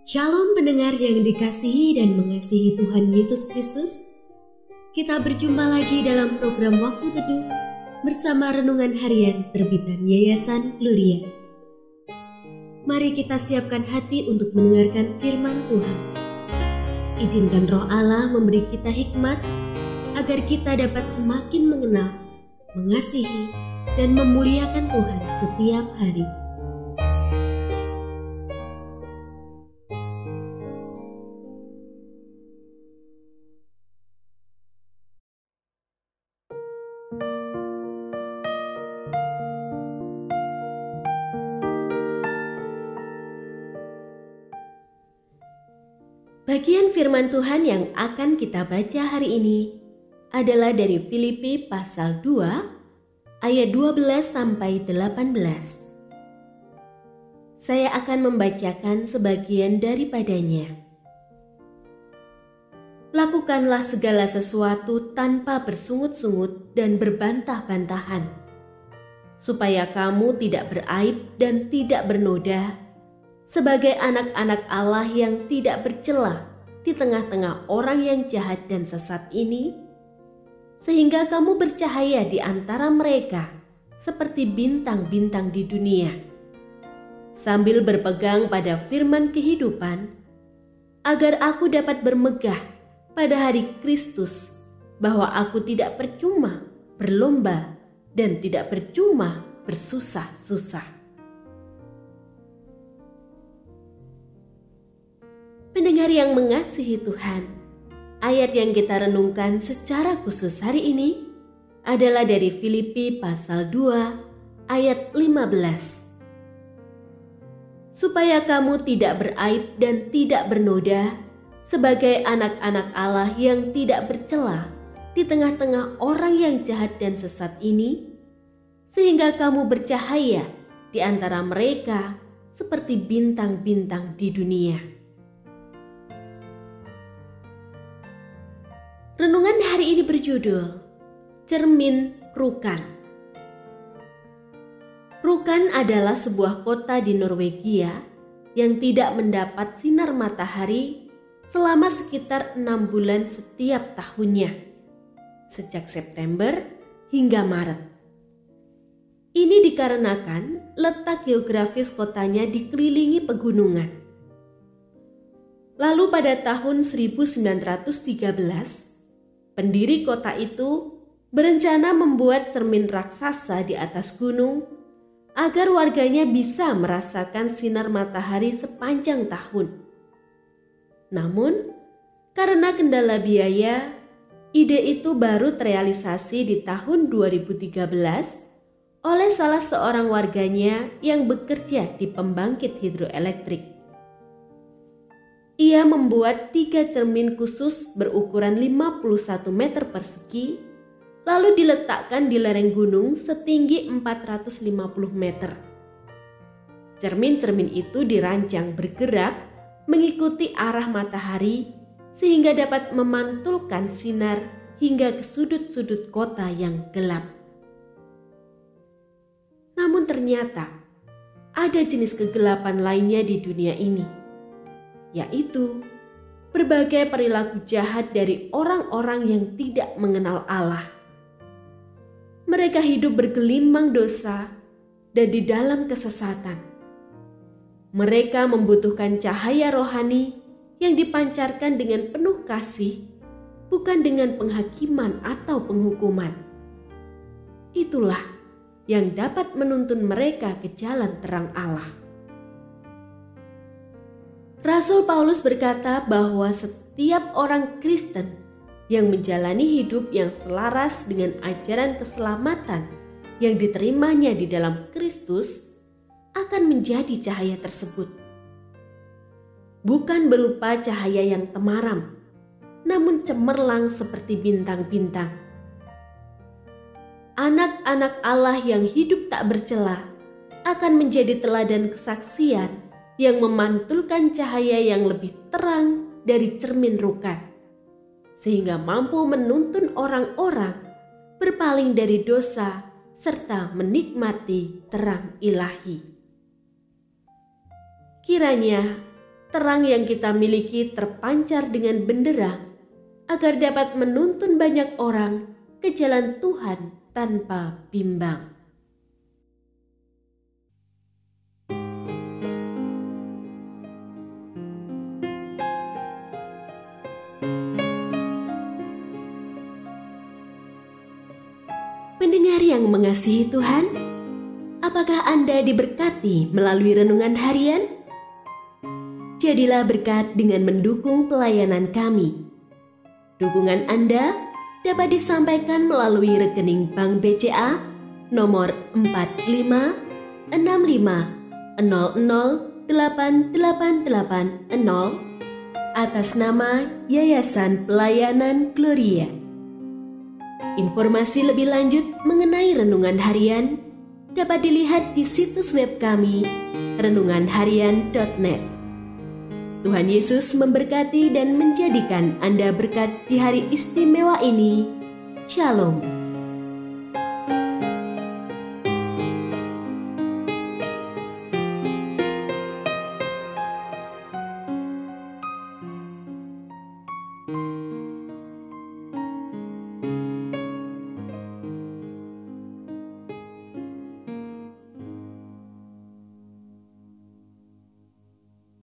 Shalom pendengar yang dikasihi dan mengasihi Tuhan Yesus Kristus. Kita berjumpa lagi dalam program Waktu Teduh bersama Renungan Harian terbitan Yayasan Gloria. Mari kita siapkan hati untuk mendengarkan firman Tuhan. Izinkan Roh Allah memberi kita hikmat agar kita dapat semakin mengenal, mengasihi, dan memuliakan Tuhan setiap hari. Bagian firman Tuhan yang akan kita baca hari ini adalah dari Filipi pasal 2 ayat 12 sampai 18. Saya akan membacakan sebagian daripadanya. Lakukanlah segala sesuatu tanpa bersungut-sungut dan berbantah-bantahan, supaya kamu tidak beraib dan tidak bernoda, sebagai anak-anak Allah yang tidak bercela di tengah-tengah orang yang jahat dan sesat ini, sehingga kamu bercahaya di antara mereka seperti bintang-bintang di dunia, sambil berpegang pada firman kehidupan, agar aku dapat bermegah pada hari Kristus, bahwa aku tidak percuma berlomba dan tidak percuma bersusah-susah. Pendengar yang mengasihi Tuhan, ayat yang kita renungkan secara khusus hari ini adalah dari Filipi pasal 2 ayat 15. Supaya kamu tidak beraib dan tidak bernoda, sebagai anak-anak Allah yang tidak bercela di tengah-tengah orang yang jahat dan sesat ini, sehingga kamu bercahaya di antara mereka seperti bintang-bintang di dunia. Renungan hari ini berjudul Cermin Rjukan. Rjukan adalah sebuah kota di Norwegia yang tidak mendapat sinar matahari selama sekitar 6 bulan setiap tahunnya, sejak September hingga Maret. Ini dikarenakan letak geografis kotanya dikelilingi pegunungan. Lalu pada tahun 1913, pendiri kota itu berencana membuat cermin raksasa di atas gunung agar warganya bisa merasakan sinar matahari sepanjang tahun. Namun, karena kendala biaya, ide itu baru terrealisasi di tahun 2013 oleh salah seorang warganya yang bekerja di pembangkit hidroelektrik. Ia membuat 3 cermin khusus berukuran 51 meter persegi, lalu diletakkan di lereng gunung setinggi 450 meter. Cermin-cermin itu dirancang bergerak mengikuti arah matahari sehingga dapat memantulkan sinar hingga ke sudut-sudut kota yang gelap. Namun ternyata ada jenis kegelapan lainnya di dunia ini, yaitu berbagai perilaku jahat dari orang-orang yang tidak mengenal Allah. Mereka hidup bergelimang dosa dan di dalam kesesatan. Mereka membutuhkan cahaya rohani yang dipancarkan dengan penuh kasih, bukan dengan penghakiman atau penghukuman. Itulah yang dapat menuntun mereka ke jalan terang Allah. Rasul Paulus berkata bahwa setiap orang Kristen yang menjalani hidup yang selaras dengan ajaran keselamatan yang diterimanya di dalam Kristus akan menjadi cahaya tersebut. Bukan berupa cahaya yang temaram, namun cemerlang seperti bintang-bintang. Anak-anak Allah yang hidup tak bercela akan menjadi teladan kesaksian yang memantulkan cahaya yang lebih terang dari cermin rjukan, sehingga mampu menuntun orang-orang berpaling dari dosa serta menikmati terang ilahi. Kiranya terang yang kita miliki terpancar dengan benderang, agar dapat menuntun banyak orang ke jalan Tuhan tanpa bimbang. Pendengar yang mengasihi Tuhan, apakah Anda diberkati melalui renungan harian? Jadilah berkat dengan mendukung pelayanan kami. Dukungan Anda dapat disampaikan melalui rekening Bank BCA nomor 4565008880 atas nama Yayasan Pelayanan Gloria. Informasi lebih lanjut mengenai renungan harian dapat dilihat di situs web kami renunganharian.net. Tuhan Yesus memberkati dan menjadikan Anda berkat di hari istimewa ini. Shalom.